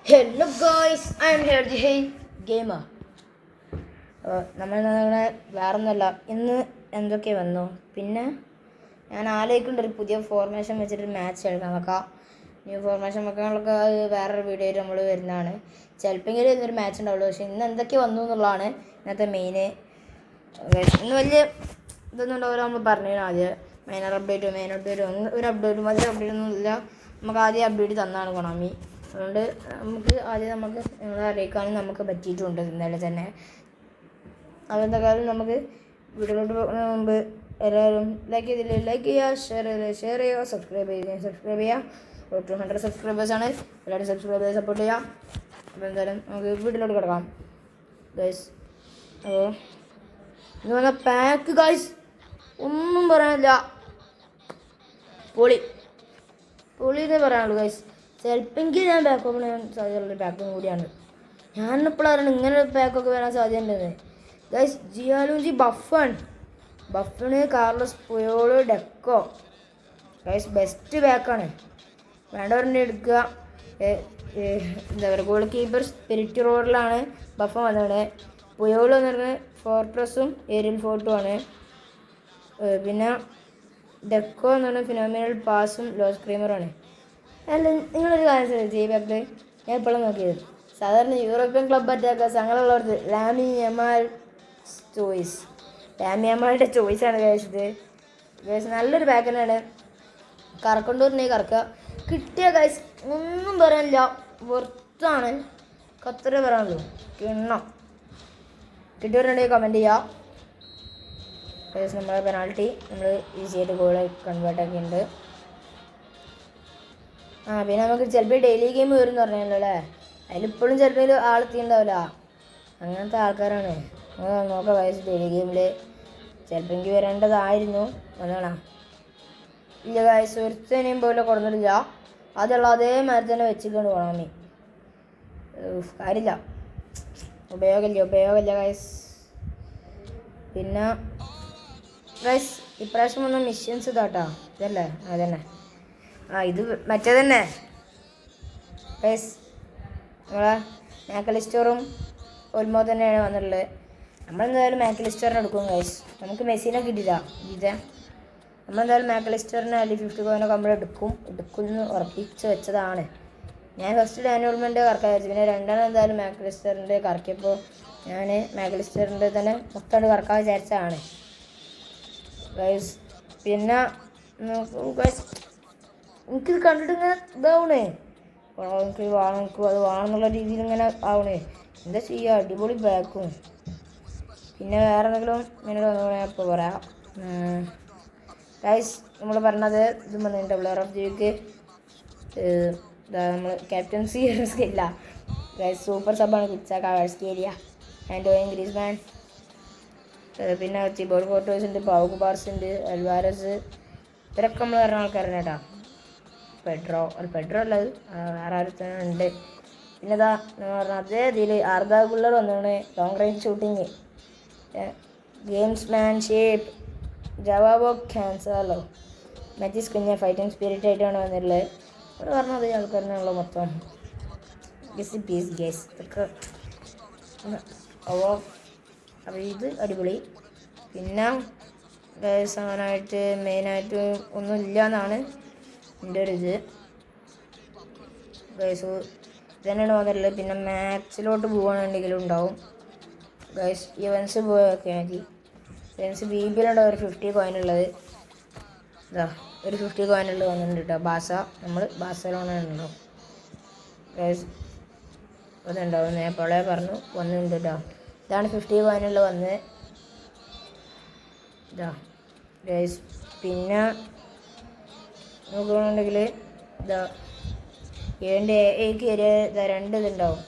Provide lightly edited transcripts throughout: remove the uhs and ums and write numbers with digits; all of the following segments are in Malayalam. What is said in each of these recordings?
Hello guys, I am here the Hey Gamer. നമ്മൾ വേറൊന്നുമല്ല, ഇന്ന് എന്തൊക്കെ വന്നു. പിന്നെ ഞാൻ ആലോചിക്കേണ്ട ഒരു പുതിയ ഫോർമേഷൻ വെച്ചിട്ട് മാച്ച് കളിക്കാൻ വെക്കാം. ന്യൂ ഫോർമേഷൻ വെക്കാനൊക്കെ വേറൊരു വീഡിയോയിൽ നമ്മൾ വരുന്നതാണ്. ചിലപ്പോൾ ഇന്നൊരു മാച്ച് ഉണ്ടാവുള്ളൂ. പക്ഷേ ഇന്ന് എന്തൊക്കെ വന്നു എന്നുള്ളതാണ് ഇന്നത്തെ മെയിൻ. ഇന്ന് വലിയ ഇതൊന്നും ഉണ്ടാവില്ല. നമ്മൾ പറഞ്ഞു ആദ്യം മെയിൻ അപ്ഡേറ്റ് ഒരു അപ്ഡേറ്റും വലിയ അപ്ഡേറ്റൊന്നും ഇല്ല. നമുക്ക് ആദ്യം അപ്ഡേറ്റ് തന്നാണ് കൊണാമി. അതുകൊണ്ട് നമുക്ക് നിങ്ങളെ അറിയിക്കാനും നമുക്ക് പറ്റിയിട്ടുണ്ട് ഇന്നലെ തന്നെ. അതെന്താ കാര്യം, നമുക്ക് വീഡിയോയിലോട്ട് പോകുന്നതിന് മുമ്പ് എല്ലാവരും ലൈക്ക് ചെയ്യുക, ഷെയർ ചെയ്യുക, സബ്സ്ക്രൈബ് ചെയ്യുക. 200 സബ്സ്ക്രൈബേഴ്സാണ്. എല്ലാവരും സബ്സ്ക്രൈബേഴ്സ് സപ്പോർട്ട് ചെയ്യാം. അപ്പോൾ എന്തായാലും നമുക്ക് വീഡിയോയിലോട്ട് കിടക്കാം ഗൈസ്. അപ്പോൾ ഇന്ന് വന്ന പാക്ക് ഗൈസ് ഒന്നും പറയാനില്ല, പൊളിയെന്നേ പറയാനുള്ളൂ ഗൈസ്. ചിലപ്പോൾ ഞാൻ ബാക്ക് ഓപ്പൺ ചെയ്യാൻ സാധ്യതയുള്ളൊരു പാക്കും കൂടിയാണ്. ഞാനിപ്പോഴാണ് ഇങ്ങനെ ഒരു പാക്കൊക്കെ വരാൻ സാധ്യതയുണ്ടെന്ന് guys. Gianluigi Buffon, Carlos Puyol, Deco guys best ബാക്കാണ്. വേണ്ടവരുടെ എടുക്കുക. എന്താ പറയുക, ഗോൾ കീപ്പർ സ്പിരിറ്റ് റോഡിലാണ് ബഫൺ വന്നത്. പുയോള് എന്ന് പറഞ്ഞാൽ ഫോർട്രസും ഏരിയൽ ഫോർട്ടുമാണ്. പിന്നെ ഡെക്കോ എന്ന് പറഞ്ഞാൽ ഫിനോമിനൽ പാസും ലോ സ്ക്രീമറുമാണ്. അല്ല, നിങ്ങളൊരു കാര്യം ശ്രദ്ധിച്ചു, ഈ ബാക്കിൽ ഞാൻ ഇപ്പോഴും നോക്കിയത് സാധാരണ യൂറോപ്യൻ ക്ലബ് അറ്റാക്കേഴ്സ് അങ്ങനെയുള്ളവർക്ക് ലാമിയമാളുടെ ചോയ്സാണ് കഴിച്ചത്. നല്ലൊരു ബാക്ക് തന്നെയാണ്. കറക്കൊണ്ടൂരിനെ കറക്കുക കിട്ടിയ ഗൈസ് ഒന്നും പറയാനില്ല, വെർത്താണ്. കത്തറേ പറയാനുള്ളൂ. കിണ്ണം കിട്ടിയവരുണ്ടെങ്കിൽ കമൻറ്റ് ചെയ്യുക. നമ്മളെ പെനാൾട്ടി നമ്മൾ ഈസിയായിട്ട് ഗോൾ കൺവേർട്ട് ആക്കിയിട്ടുണ്ട്. പിന്നെ നമുക്ക് ചിലപ്പോൾ ഡെയിലി ഗെയിം വരും എന്ന് പറഞ്ഞല്ലോ അല്ലേ. അതിലിപ്പോഴും ചിലപ്പോൾ ആളെത്തിണ്ടാവില്ല. അങ്ങനത്തെ ആൾക്കാരാണ്. നോക്കാം വയസ്സ് ഡെയിലി ഗെയിമിൽ ചിലപ്പോൾ എനിക്ക് വരേണ്ടതായിരുന്നു. വന്നോളാം. ഇല്ല വയസ്സ് ഒരുത്തനെയും പോലെ കൊടുത്തിട്ടില്ല. അതുള്ള അതേമാതിരി തന്നെ വെച്ചിക്കൊണ്ട് പോകണം. നീ കാര്യമില്ല, ഉപയോഗമില്ല വയസ്സ്. പിന്നെ വയസ്സ് ഇപ്രാവശ്യം വന്ന മിഷൻസ് ഇതാട്ടാ, ഇതല്ലേ? അതന്നെ, ഇത് മറ്റേ തന്നെ ഗൈസ്. നമ്മളെ മാക്കലിസ്റ്ററും ഒൽമോ തന്നെയാണ് വന്നിട്ടുള്ളത്. നമ്മളെന്തായാലും മാക്കലിസ്റ്ററിനെ എടുക്കും ഗൈസ്. നമുക്ക് മെസ്സിനെ കിട്ടിയില്ല നമ്മളെന്തായാലും മാക്കലിസ്റ്ററിനെ അല്ലെങ്കിൽ 50 കോയിനൊക്കെ നമ്മൾ എടുക്കുമെന്ന് ഉറപ്പിച്ച് വെച്ചതാണ്. ഞാൻ ഫസ്റ്റ് ഡാനുവൽമെൻ്റ് കറക്കാൻ വിചാരിച്ചു. പിന്നെ രണ്ടെണ്ണം എന്തായാലും മാക്കലിസ്റ്ററിൻ്റെ കറക്കിയപ്പോൾ ഞാൻ മാക്കലിസ്റ്ററിൻ്റെ തന്നെ മൊത്തം കറക്കാൻ വിചാരിച്ചതാണ് ഗൈസ്. പിന്നെ ഗൈസ് എനിക്കിത് കണ്ടിട്ട് ഇങ്ങനെ ഇതാവണേ, എനിക്ക് അത് വേണമെന്നുള്ള രീതിയിൽ ഇങ്ങനെ ആവണേ. എന്താ ചെയ്യുക, അടിപൊളി ബാക്കും. പിന്നെ വേറെ എന്തെങ്കിലും എന്നോട് വന്നു ഇപ്പോൾ പറയാം ഗൈസ്. നമ്മൾ പറഞ്ഞത് ഇത് വന്നിട്ടുണ്ട് പ്ലെയർ ഓഫ് ദി വീക്ക്. നമ്മൾ ക്യാപ്റ്റൻസി ഇല്ല ഗൈസ്. സൂപ്പർ സബാണ് കിച്ച കാവാഴ്സ്കേരിയ ആൻഡോയിൻ ഗ്രീസ്മാൻ. പിന്നെ ചിബോർഡ് ഫോട്ടോസ് ഉണ്ട്, പൗക്ക് ബാർസ് ഉണ്ട്, അൽവാരസ്. ഇവരൊക്കെ നമ്മൾ പറഞ്ഞ ആൾക്കാരാണ് കേട്ടോ. പെഡ്രോ അല്ലത് വേറെ ആരുത്തനുണ്ട്. പിന്നെ ഇതാ എന്ന് പറഞ്ഞാൽ അതേ ഇതിൽ ആർദാ ഗുള്ളർ വന്നാണ്. ലോങ് റേഞ്ച് ഷൂട്ടിങ്, ഗെയിംസ് മാൻ ഷേപ്പ്, ജവാബോ ക്യാൻസലോ, മാറ്റിസ് കുഞ്ഞ ഫൈറ്റിംഗ് സ്പിരിറ്റ് ആയിട്ടാണ് വന്നിട്ടുള്ളത്. ഇവിടെ പറഞ്ഞാൽ അതേ ആൾക്കാരനാണല്ലോ മൊത്തം. പീസ് ഗേസ് ഇതൊക്കെ അപ്പോൾ ഇത് അടിപൊളി. പിന്നെ സാധനമായിട്ട് മെയിനായിട്ട് ഒന്നും ഇല്ല എന്നാണ് എൻ്റെ ഒരു ഇത് ഗൈസ്. ഇതന്നെയാണ് വന്നിട്ടുള്ളത്. പിന്നെ മാക്സിലോട്ട് പോകുകയാണെന്നുണ്ടെങ്കിലും ഉണ്ടാവും ഗൈസ്. ഇവൻസ് പോയൊക്കെ മതി. ഇവൻസ് BBയിലുണ്ട് ഒരു 50 കോയിനുള്ളത്. ഇതാ ഒരു 50 കോയിനുള്ളത് വന്നിട്ടുണ്ട് കേട്ടോ. നമ്മൾ ബാഴ്സലോണ ഗൈസ് അതുണ്ടാവും. ഞാൻ എപ്പോഴേ പറഞ്ഞു വന്നിട്ടുണ്ട് കേട്ടോ. ഇതാണ് 50 കോയിനുള്ളത് വന്ന് ഇതാ ഗൈസ്. പിന്നെ നോക്കുകയാണെന്നുണ്ടെങ്കിൽ ഇതാ എനിക്ക് ഇതാ 2 ഇതുണ്ടാവും.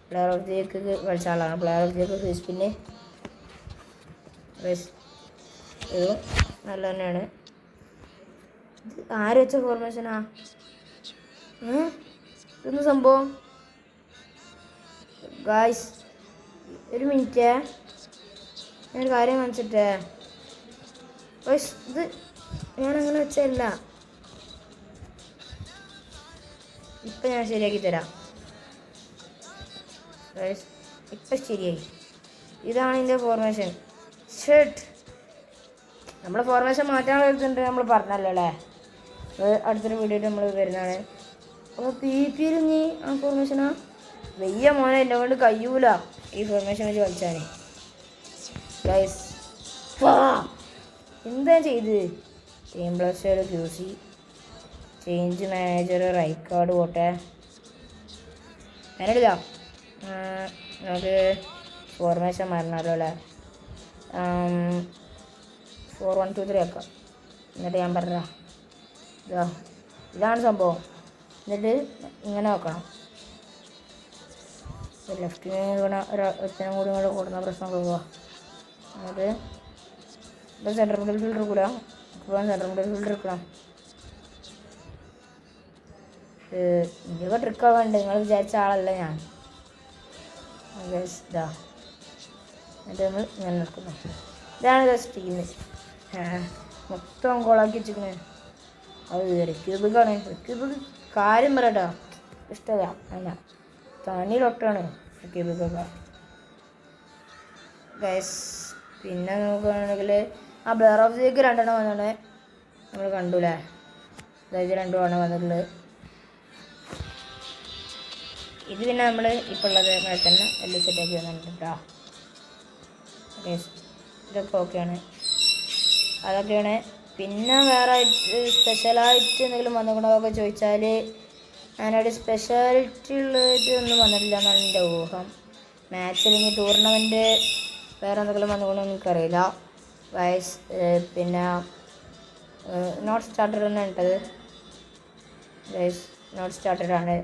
പ്ലെയർ ഓഫ് ദി വീക്ക് കളിച്ച ആളാണ്. പ്ലെയർ ഓഫ് ദി വീക്ക് ക്രിസ്പിന് ഇതും നല്ല തന്നെയാണ്. ഇത് ആര് വെച്ച ഫോർമേഷനാ? ഇതൊന്ന് സംഭവം ഗായ്സ്. ഒരു മിനിറ്റ്, ഞാനൊരു കാര്യം കാണിച്ചിട്ടേ ഗായ്സ്. ഇത് ഞാനങ്ങനെ വെച്ചല്ല. ഇപ്പം ഞാൻ ശരിയാക്കി തരാം. ഗൈസ് ഇപ്പം ശരിയായി. ഇതാണ് ഇതിൻ്റെ ഫോർമേഷൻ. ഷെട്ട് നമ്മൾ ഫോർമേഷൻ മാറ്റാൻ വെച്ചിട്ടുണ്ട്, നമ്മൾ പറഞ്ഞല്ലോ അല്ലേ. അടുത്തൊരു വീഡിയോയിൽ നമ്മൾ വരുന്നതാണ്. അപ്പോൾ PPയിൽ നീ ആ ഫോർമേഷനാ വെയ്യ മോനെ, എന്നെ കൊണ്ട് കഴിയൂല ഈ ഫോർമേഷൻ വെച്ച് കളിച്ചാൽ. ഗൈസ് എന്താ ചെയ്ത് team blaster QC change manager right card പോട്ടെ. ഞാനില്ല, നമുക്ക് ഫോർമേഷൻ മാറണമല്ലോ അല്ലേ. 4-1-2-3 ആക്കാം. എന്നിട്ട് ഞാൻ പറഞ്ഞ ഇതാണ് സംഭവം. എന്നിട്ട് ഇങ്ങനെ നോക്കണം. ലെഫ്റ്റിന് ഒരുത്തനും കൂടി ഇങ്ങോട്ട് കൂടുന്ന പ്രശ്നം പോവുക. എന്നിട്ട് ഇപ്പോൾ സെൻട്രൽ മിഡിൽ ഫീൽഡർ കൂടാ. ഇപ്പോൾ സെൻട്രൽ മിഡിൽ ഫീൽഡർ എടുക്കണം. ഇതൊക്കെ ട്രിക്കാവാണ്ട്, നിങ്ങൾ വിചാരിച്ച ആളല്ല ഞാൻ. ഇതാ എന്നിട്ട് നമ്മൾ ഇങ്ങനെ നിൽക്കുന്നു. ഇതാണ് ടീം മൊത്തം കോളാക്കി വെച്ചിരിക്കുന്നത്. അത് ക്യൂബിക്കാണ്. ക്യൂബിക്ക് കാര്യം പറയട്ടോ, ഇഷ്ടമല്ല. അല്ല തണിയിലൊട്ടാണ് ക്യൂബിക്കൊക്കെ. ഗൈസ് പിന്നെ നോക്കുകയാണെങ്കിൽ ആ ബ്ലെയർ ഓഫ് ദി 2 വന്നാണ് നമ്മൾ കണ്ടൂലേ. അതായത് 2 വന്നിട്ടുള്ളത്. ഇത് പിന്നെ നമ്മൾ ഇപ്പോൾ ഉള്ളത് അങ്ങനെ തന്നെ എല്ലാം സെറ്റാക്കി വന്നിട്ടുണ്ട് കേട്ടോ. ഗൈസ് ഇതൊക്കെ ഓക്കെയാണ്, അതൊക്കെയാണ്. പിന്നെ വേറെ സ്പെഷ്യലായിട്ട് എന്തെങ്കിലും വന്നിട്ടുണ്ടോ ചോദിച്ചാൽ ഞാനൊരു സ്പെഷ്യാലിറ്റി ഉള്ളത് ഒന്നും വന്നിട്ടില്ല എന്നാണ് എൻ്റെ ഊഹം. മാച്ച് അല്ലെങ്കിൽ ടൂർണമെൻറ്റ് വേറെ എന്തെങ്കിലും വന്നുകൊണ്ടോ എനിക്കറിയില്ല. വയസ് പിന്നെ നോട്ട് സ്റ്റാർട്ടഡ് തന്നെ ഇട്ടത്. വയസ് നോട്ട് സ്റ്റാർട്ടഡ് ആണ്.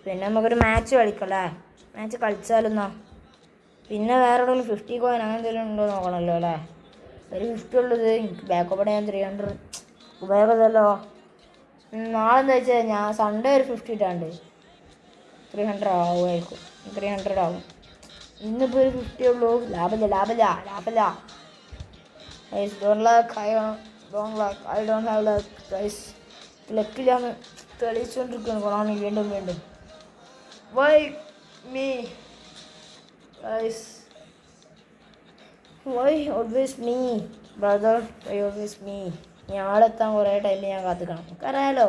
പിന്നെ നമുക്കൊരു മാച്ച് കളിക്കല്ലേ, മാച്ച് കളിച്ചാലെന്നോ. പിന്നെ വേറെ എവിടെയെങ്കിലും 50 കോയിൻ അങ്ങനെ എന്തെങ്കിലും ഉണ്ടോ നോക്കണമല്ലോ അല്ലേ. ഒരു 50 ഉള്ളത് എനിക്ക് ബാക്കപ്പ് ഞാൻ 300 ഉപയോഗമല്ലോ. നാളെ എന്താ വെച്ചാൽ ഞാൻ സൺഡേ ഒരു 50 ഇട്ടാണ്ട് 300 ആവുമായിരിക്കും. 300 ആവും. ഇന്നിപ്പോൾ ഒരു 50 ഉള്ളൂ. ലാഭമില്ല. Guys don't luck, I don't have luck. Guys ലക്കില്ലാന്ന് തെളിയിച്ചുകൊണ്ടിരിക്കുകയാണ് കൊളാണ് വീണ്ടും. Why me guys, why always me brother, why always me. ഇനി ആളെത്താൻ കുറേ ടൈം ഞാൻ കാത്തിക്കണം. നമുക്കറിയാലോ,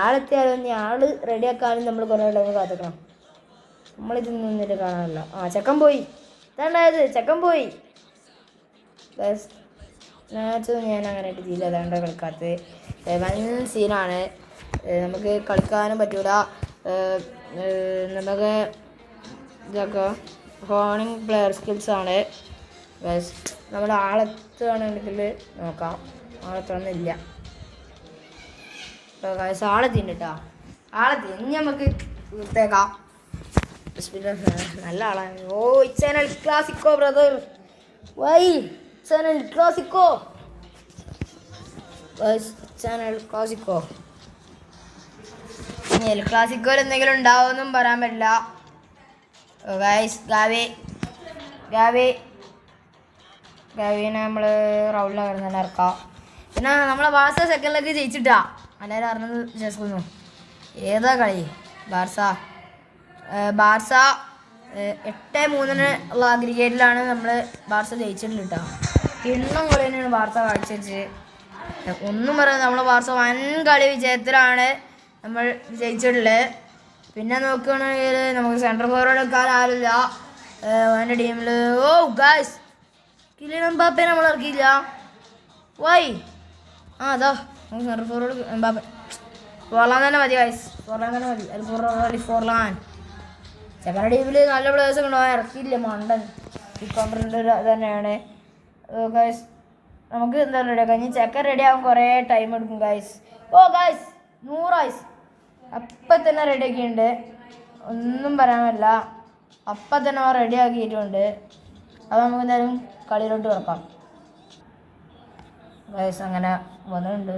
ആളെത്തിയാലും ഇനി ആൾ റെഡിയാക്കാനും നമ്മൾ കുറേ ടൈം കാത്തിക്കണം. നമ്മളിത് നിന്നിട്ട് കാണാനല്ലോ. ചെക്കൻ പോയി. ഇതാണ്ടായത്, ചെക്കൻ പോയി. മാച്ച് ഞാൻ അങ്ങനെ ആയിട്ട് ചെയ്യില്ല, അതുകൊണ്ട് കളിക്കാത്തത്. വൻ സീനാണ്. നമുക്ക് കളിക്കാനും പറ്റൂല. നമുക്ക് ഇതൊക്കെ ഹോണിങ് പ്ലെയർ സ്കിൽസാണ്. നമ്മൾ ആളെത്തുകയാണെങ്കിൽ നോക്കാം. ആളെത്തണമെന്നില്ല ആളെത്തിണ്ട് കേട്ടോ. ഇനി നമുക്ക് തീർത്തേക്കാം. നല്ല ആളാണ്. It's an El Clasico brother. Why it's an El Clasico. ഇനി എൽ ക്ലാസിക്കോയിൽ എന്തെങ്കിലും ഉണ്ടാവുമെന്നും പറയാൻ പറ്റില്ല. ഗാവിനെ നമ്മൾ റൗണ്ടിൽ വരുന്നതന്നെ ഇറക്കാം. പിന്നെ നമ്മളെ ബാർസ സെക്കൻഡിലേക്ക് ജയിച്ചിട്ടാ എല്ലാവരും അറിഞ്ഞത് വിശ്വസിക്കുന്നു. ഏതാ കളി ബാർസ 8-3 ഉള്ള ക്രിക്കറ്റിലാണ് നമ്മൾ ബാർസ ജയിച്ചിട്ടുണ്ട് കേട്ടോ. കിണ്ണം കളി തന്നെയാണ് ബാർസ കളിച്ചു. ഒന്നും പറയാം, നമ്മളെ ബാർസ വൻ കളി വിജയത്തിലാണ് നമ്മൾ ജയിച്ചിട്ടുള്ളത്. പിന്നെ നോക്കുകയാണെങ്കിൽ നമുക്ക് സെൻട്രൽ ഫോർവേഡ് എടുക്കാൻ ആരില്ല എൻ്റെ ടീമിൽ. ഗായ്സ് കിലിയൻ എംബാപ്പെ നമ്മൾ ഇറക്കിയില്ല. വൈ അതാ നമുക്ക് സെൻട്രൽ ഫോർവേഡ് എംബാപ്പെ ഫോർലാൻ തന്നെ മതി. ഗായ്സ് ഫോർലാൻ തന്നെ മതി. അത് ഫോർലാൻ ചെക്കൻ്റെ ടീമിൽ നല്ല പ്ലേയേഴ്സ് ഉണ്ടോ, ഇറക്കിയില്ല മണ്ടൻ. ഈ കൗണ്ടറിൻ്റെ തന്നെയാണ്. ഗായ്സ് നമുക്ക് എന്തായാലും റെഡിയാക്കാം. ഇനി ചെക്കൻ റെഡിയാകാൻ കുറേ ടൈം എടുക്കും ഗായ്സ്. ഗായ്സ് 100 ആയിസ് അപ്പം തന്നെ റെഡിയാക്കിയിട്ടുണ്ട്. ഒന്നും പറയാൻ പറ്റില്ല, അപ്പം തന്നെ റെഡിയാക്കിയിട്ടുണ്ട്. അത് നമുക്ക് എന്തായാലും കളിയിലോട്ട് കിടക്കാം. ഗൈസ് അങ്ങനെ വന്നിട്ടുണ്ട്.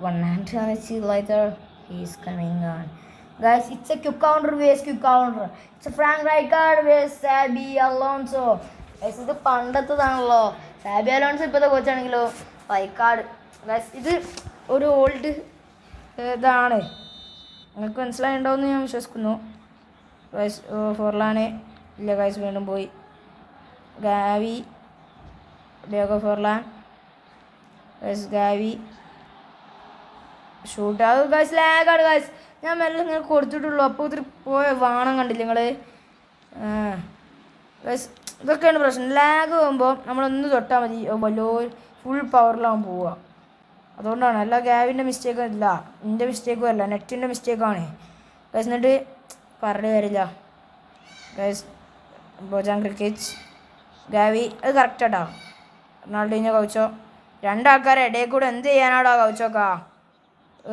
1 hand later he's coming on. Guys, it's a quick counter vs quick counter. It's a Frank Rijkaard vs Xabi Alonso. Guys ഇത് പണ്ടത്തതാണല്ലോ. സാബി അലോൺസോ ഇപ്പോഴത്തെ കോച്ചാണെങ്കിലോ റൈക്കാർഡ്. ഗൈസ് ഇത് ഒരു ഓൾഡ് ഇതാണ്, നിങ്ങൾക്ക് മനസ്സിലായിട്ടുണ്ടാവുമെന്ന് ഞാൻ വിശ്വസിക്കുന്നു. ഗൈസ് ഫോർലാന് ഇല്ല ഗൈസ് വീണ്ടും പോയി. Gavi Diogo Forlan guys Gavi shoot അത് ഗൈസ് ലാഗാണ് ഗൈസ്. ഞാൻ മെല്ലെ ഇങ്ങനെ കൊടുത്തിട്ടുള്ളൂ അപ്പോൾ ഒത്തിരി പോയ വാണം കണ്ടില്ല നിങ്ങൾ. ഗൈസ് ഇതൊക്കെയാണ് പ്രശ്നം. ലാഗ് പോകുമ്പോൾ നമ്മളൊന്ന് തൊട്ടാൽ മതി വല്ലോ ഫുൾ പവറിലാവും പോവുക. അതുകൊണ്ടാണ്. അല്ല ഗാവിൻ്റെ മിസ്റ്റേക്കും ഇല്ല, എൻ്റെ മിസ്റ്റേക്കും അല്ല, നെറ്റിൻ്റെ മിസ്റ്റേക്കാണ് ഗൈസ്. എന്നിട്ട് പറഞ്ഞു വരില്ല ഗൈസ്. ബോജാൻ ക്രിക്കറ്റ് ഗാവി അത് കറക്റ്റാട്ടോ. റൊണാൾഡീഞ്ഞോ കൗച്ചോ രണ്ടാൾക്കാരെ ഇടയിൽ കൂടെ എന്ത് ചെയ്യാനാടാ കൗച്ചോക്കാ?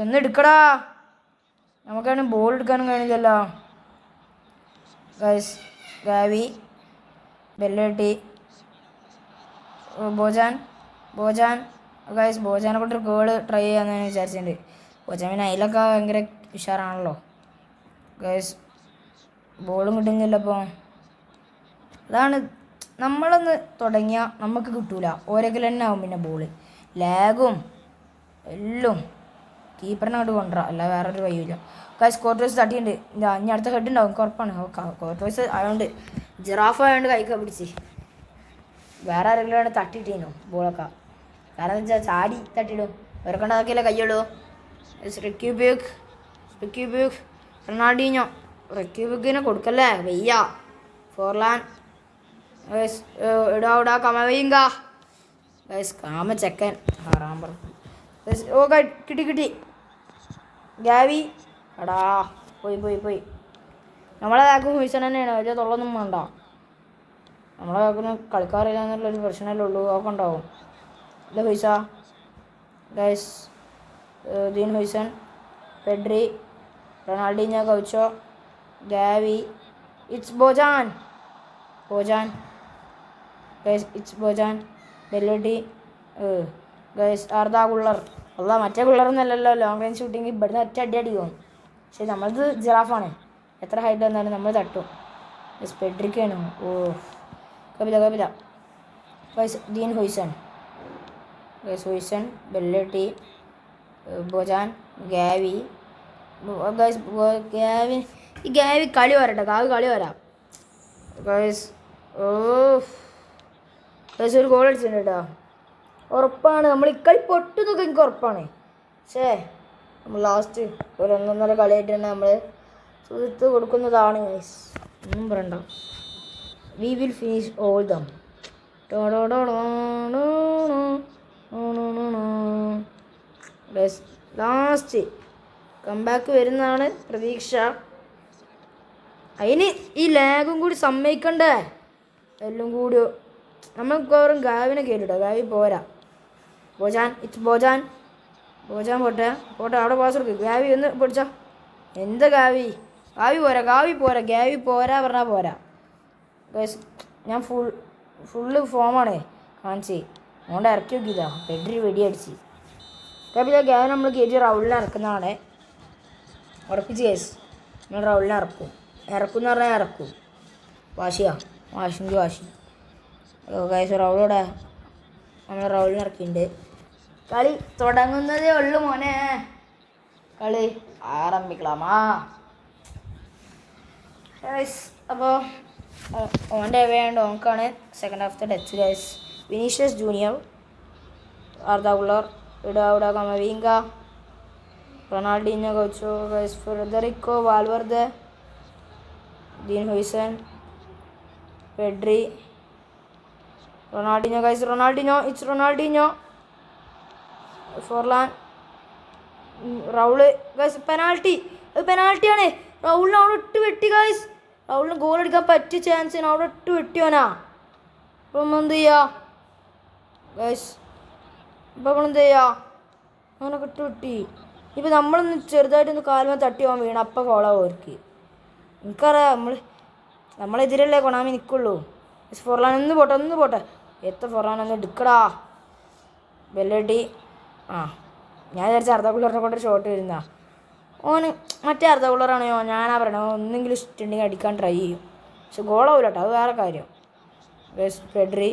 ഒന്ന് എടുക്കടാ. നമുക്കാണ് ബോൾ എടുക്കാനും കഴിയില്ലല്ലോ guys. Gavi Belletti Bojan guys. ബോജാനെ കൊണ്ടൊരു ഗോൾ ട്രൈ ചെയ്യാമെന്ന് ഞാൻ വിചാരിച്ചിട്ടുണ്ട്. ബോജാൻ പിന്നെ അതിലൊക്കെ ഭയങ്കര ഉഷാറാണല്ലോ ഗൈസ്. ബോളും കിട്ടുന്നില്ല അപ്പോൾ. അതാണ് നമ്മളൊന്ന് തുടങ്ങിയാൽ നമുക്ക് കിട്ടൂല, ഓരോക്കിൽ തന്നെ ആവും പിന്നെ ബോള്. ലാഗും എല്ലാം കീപ്പറിനെ അങ്ങോട്ട് കൊണ്ടുവരാം, അല്ല വേറൊരു വഴിയില്ല ഗൈസ്. കോർട്ടോയ്സ് തട്ടിയുണ്ട്. ഇനി അടുത്ത ഹെഡ് ഉണ്ടാവും ഉറപ്പാണ്. കോർട്ടോയ്സ് ആയതുകൊണ്ട് ജിറാഫ് ആയതുകൊണ്ട് കൈക്ക പിടിച്ച് വേറെ ആരെങ്കിലും തട്ടിയിട്ടേനു ബോളൊക്കെ. കാരണം എന്താ വെച്ചാൽ ചാടി തട്ടിയിടും, ഇവരൊക്കെ അതൊക്കെയല്ലേ കയ്യുള്ളൂ. റിക്യൂബിക് റൊണാൾഡീഞ്ഞോ റിക്യൂബിക്കിനെ കൊടുക്കല്ലേ വയ്യ. ഫോർലാൻ ഇടാ കമവീങ്ക ഗൈസ്. കാമ ചെക്കൻ റാമ്പർ ഓ കിട്ടി. ഗാവി എടാ പോയി. നമ്മളെ ബാക്കും ഹുയ്സൺ തന്നെയാണ്, വലിയ തൊള്ളൊന്നും വേണ്ട. നമ്മളെ ബാക്കിന് കളിക്കാറില്ല എന്നുള്ളൊരു പ്രശ്നമല്ലേ ഉള്ളൂ, അതൊക്കെ ഉണ്ടാവും. ഇല്ല ഹുയ്സ guys. Dean Huijsen Pedri Ronaldinho Gaucho Gavi. It's Bojan guys. It's Bojan Belletti guys. Arda Guler അല്ല മറ്റേ ഗുള്ളറൊന്നുമല്ലല്ലോ. ലോങ് റേഞ്ച് ഷൂട്ടിങ് ഇവിടുന്ന് ഒറ്റ അടി പോകും. പക്ഷെ നമ്മളത് ജിറാഫാണ്, എത്ര ഹൈറ്റ് വന്നാലും നമ്മൾ തട്ടും. ഗൈസ് പെഡ്രിക്കാണ്. ഓ Kapila guys. Dean ഹുയ്സൺ ബെല്ലേട്ടി ബോജാൻ Gavi guys. Gavi കളി വരട്ടെ, കളി വരാം ഗൈസ്. ഓ ഗൈസ് ഒരു ഗോൾ അടിച്ചിട്ടുണ്ട് കേട്ടോ, ഉറപ്പാണ്. നമ്മൾ ഈ കളി പൊട്ടുന്നൊക്കെ എനിക്ക് ഉറപ്പാണ്. പക്ഷേ നമ്മൾ ലാസ്റ്റ് ഒരു 1.5 കളിയായിട്ട് തന്നെ നമ്മൾ തീർത്ത് കൊടുക്കുന്നതാണ് ഗൈസ്. ഒന്നും പറയണ്ട. We will finish all dum. Last comeback വരുന്നതാണ് പ്രതീക്ഷ. അതിന് ഈ ലാഗും കൂടി സമ്മതിക്കണ്ടേ? എല്ലാം കൂടി നമ്മൾ വെറും ഗാവിനെ കയറിട്ടോ. ഗാവി പോരാ. ബോജാൻ പോട്ടെ അവിടെ പാസ് കൊടുക്കും. ഗാവി ഒന്ന് പിടിച്ചോ. എന്താ ഗാവി പോരാ. ഗാവി പോരാ പറഞ്ഞാൽ പോരാ ഗൈസ്. ഞാൻ ഫുള്ള് ഫോമാണേ കാണിച്ച്, അതുകൊണ്ട് ഇറക്കി നോക്കിയതാ. പെഡ്രി വെടിയടിച്ച് കപ്പില. ഗാവി നമ്മൾ കയറ്റി റൗളിൽ ഇറക്കുന്നതാണ് ഉറപ്പിച്ച് ഗൈസ്. നമ്മൾ റൗളിൽ ഇറക്കും എന്ന് പറഞ്ഞാൽ ഇറക്കും. വാശിക്ക് വാശി ഗൈസ്. റൗളോടെ നമ്മൾ റൗളിൽ ഇറക്കിയിട്ടുണ്ട്. കളി തുടങ്ങുന്നതേ ഉള്ളു മോനെ, കളി ആരംഭിക്കലാമാ ഗൈസ്. അപ്പോൾ ഓൻ്റെ വേണ്ട ഓൻക്കാണ് സെക്കൻഡ് ഹാഫത്തെ touch guys. Vinicius Junior Arda Guler ഇടാ Camavinga Ronaldinho Gaucho guys. Federico Valverde Dean Huijsen Pedri Ronaldinho guys. It's Ronaldinho Forlan Raul guys. പെനാൾട്ടിയാണ്. റൗളിന് അവിടെ ഇട്ട് വെട്ടി ഗൈസ്. റൗളിന് ഗോൾ അടിക്കാൻ പറ്റിയ ചാൻസിന് അവിടെ ഇട്ട് വെട്ടിയോനാ. ഇപ്പം എന്ത് ചെയ്യാ ഗൈസ്? ഇപ്പം എന്ത് ചെയ്യാ? അങ്ങനൊക്കെ ഇട്ട് വെട്ടി. ഇപ്പം നമ്മളൊന്ന് ചെറുതായിട്ടൊന്ന് കാലുമേ തട്ടി പോകാൻ വീണ അപ്പം ഫോളാവും അവർക്ക്. എനിക്കറിയാം നമ്മളെതിരല്ലേ കൊണാമി നിൽക്കുള്ളൂ. ഫോർലാൻ ഒന്ന് പോട്ടെ. എത്ര ഫോർലാൻ ഒന്ന് എടുക്കടാ. ബെല്ലേട്ടി ഞാൻ വിചാരിച്ച അർദ്ധ കുള്ളറിനെ കൊണ്ട് ഷോട്ട് വരുന്ന ഓന് മറ്റേ അർദ്ധ കുള്ളറാണോ ഞാനാ പറയണോ. ഒന്നെങ്കിലും ഇഷ്ടമുണ്ടെങ്കിൽ അടിക്കാൻ ട്രൈ ചെയ്യും, പക്ഷെ ഗോളാവില്ല കേട്ടോ, അത് വേറെ കാര്യം. പെഡ്രി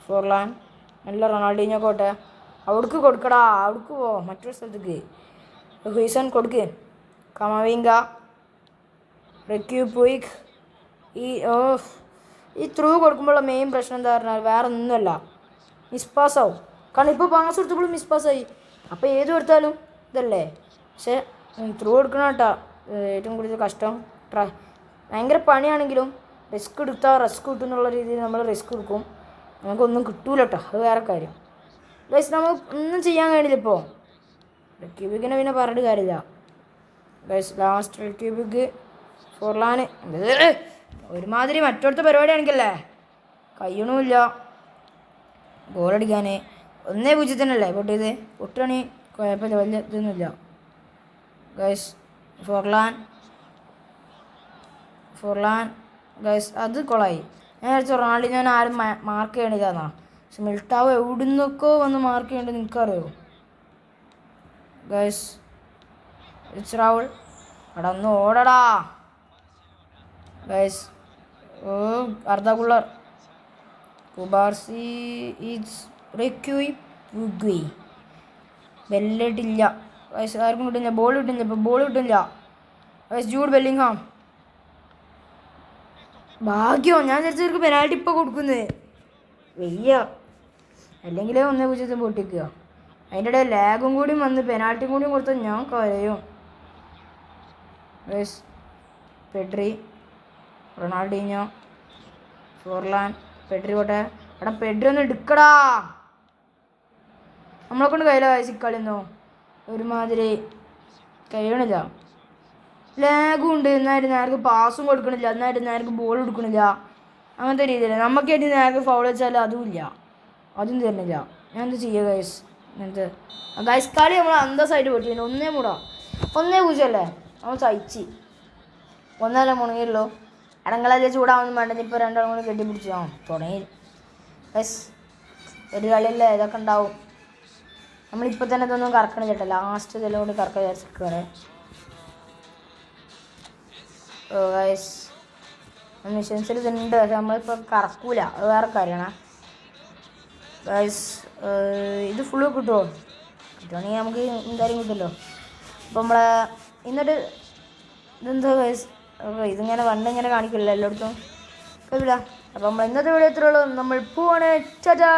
ഫോർലാൻ നല്ല റൊണാൾഡീഞ്ഞോ കോട്ടെ. അവിടേക്ക് കൊടുക്കടാ, അവിടേക്ക് പോ, മറ്റൊരു സ്ഥലത്തേക്ക്. ഹുയ്സൺ കൊടുക്ക്. കമവിങ്ക റെക്യൂപോയിക് ഈ ത്രൂ കൊടുക്കുമ്പോഴുള്ള മെയിൻ പ്രശ്നം എന്താ പറഞ്ഞാൽ വേറെ ഒന്നുമല്ല, മിസ്പാസ്സാവും. കാരണം ഇപ്പോൾ പാസ് കൊടുത്തപ്പോഴും മിസ്പാസ്സായി. അപ്പോൾ ഏത് കൊടുത്താലും ഇതല്ലേ. പക്ഷേ ത്രൂ കൊടുക്കണം കേട്ടോ ഏറ്റവും കൂടുതൽ കഷ്ടം. ഭയങ്കര പണിയാണെങ്കിലും റിസ്ക് എടുത്താൽ റിസ്ക് കിട്ടും എന്നുള്ള രീതിയിൽ നമ്മൾ റിസ്ക് എടുക്കും. നമുക്കൊന്നും കിട്ടൂല കേട്ടോ, അത് വേറെ കാര്യം. ഗൈസ് നമ്മൾ ഒന്നും ചെയ്യാൻ കഴിയില്ല ഇപ്പോൾ. റെക്യൂബിക്കിനെ പിന്നെ പറഞ്ഞിട്ട് കാര്യമില്ല. ഗൈസ് ലാസ്റ്റ് റെക്യൂബിക്ക് ഫോർലാൻ ഒരുമാതിരി മറ്റോടത്തെ പരിപാടിയാണെങ്കിലേ കഴിയണമില്ല ഗോളടിക്കാൻ. 1-0 പൊട്ടിയത്. പൊട്ടുകയാണി കുഴപ്പമില്ല, വലിയ ഇതൊന്നുമില്ല. ഗൈസ് ഫോർലാൻ ഗൈസ് അത് കൊളായി. ഞാൻ വിചാരിച്ചു റൊണാൾഡോ ഞാൻ ആരും മാർക്ക് ചെയ്യണില്ലെന്നാ. പക്ഷെ മിൽട്ടാവ് എവിടുന്നൊക്കെ വന്ന് മാർക്ക് ചെയ്യേണ്ടത് നിനക്കറിയോ ഗൈസ്? രാഹുൽ അവിടെ ഒന്ന് ഓടടാ ഗൈസ്. അർദ്ധ കുള്ളർ കുബാർസി ഈസ് റെക്യൂയി ബെല്ലിട്ടില്ല ഗൈസ്. ആർക്കും കിട്ടില്ല, ബോൾ കിട്ടില്ല. ഇപ്പോൾ ബോൾ കിട്ടില്ല ഗൈസ്. ജൂഡ് ബെല്ലിംഗ്ഹാം ഭാഗ്യം. ഞാൻ വിചാരിച്ചവർക്ക് പെനാൽറ്റി ഇപ്പോൾ കൊടുക്കുന്നത് വയ്യ, അല്ലെങ്കിൽ 1-0 പൊട്ടിക്കുക. അതിൻ്റെ ഇടയിൽ ലാഗും കൂടി വന്ന് പെനാൽറ്റിയും കൂടി കൊടുത്താൽ ഞാൻ കരയും guys. Pedri, Ronaldinho, Forlan, Pedri പോട്ടെ. എടാ പെഡ്രി ഒന്ന് എടുക്കടാ, നമ്മളെ കൊണ്ട് കയ്യില വയസ്സിൽ കളിയൊന്നോ ഒരുമാതിരി കഴിയണില്ല. ലാഗും ഉണ്ട്, എന്നാലും നേർക്ക് പാസും കൊടുക്കണില്ല, എന്നാലും നേർക്ക് ബോൾ കൊടുക്കണില്ല. അങ്ങനത്തെ രീതിയിൽ നമുക്കായിട്ട് നേർക്ക് ഫൗൾ വെച്ചാൽ അതും ഇല്ല, അതും തരുന്നില്ല. ഞാൻ എന്ത് ചെയ്യുക ഗൈസ്? എന്ത് ഗൈസ് കളി നമ്മൾ അന്തസ്സായിട്ട് പൊട്ടില്ല. 1-0 നമ്മൾ സഹിച്ച് 1-0 മുണങ്ങിയല്ലോ. അടങ്ങളല്ലേ ചൂടാവുന്നു വേണ്ട. ഇപ്പോൾ 2 കൂടി കെട്ടിപ്പിടിച്ചു തുടങ്ങി ഗൈസ്. ഒരു കളിയല്ലേ ഇതൊക്കെ ഉണ്ടാവും. നമ്മളിപ്പോൾ തന്നെ ഇതൊന്നും കറക്കണം ചേട്ടാ, ലാസ്റ്റ് ഇതെല്ലാം കൂടി കറക്കാൻ വിചാരിച്ചിരിക്കുകയാണ് ഗൈസ്. മിഷൻസിൽ ഇതുണ്ട്, പക്ഷെ നമ്മളിപ്പോൾ കറക്കൂല, അത് വേറെ കാര്യമാണ് ഗൈസ്. ഇത് ഫുള്ള് കിട്ടുമോ? കിട്ടുവാണെങ്കിൽ നമുക്ക് എന്തായാലും കിട്ടുമല്ലോ. അപ്പോൾ നമ്മളെ എന്നിട്ട് ഇതെന്താ ഗൈസ്, ഇതിങ്ങനെ വണ്ടിങ്ങനെ കാണിക്കില്ല എല്ലായിടത്തും. കുഴപ്പമില്ല. അപ്പോൾ നമ്മൾ ഇന്നത്തെ വീഡിയോ എത്രയുള്ളൂ, നമ്മൾ പോവാണ്. ചാ.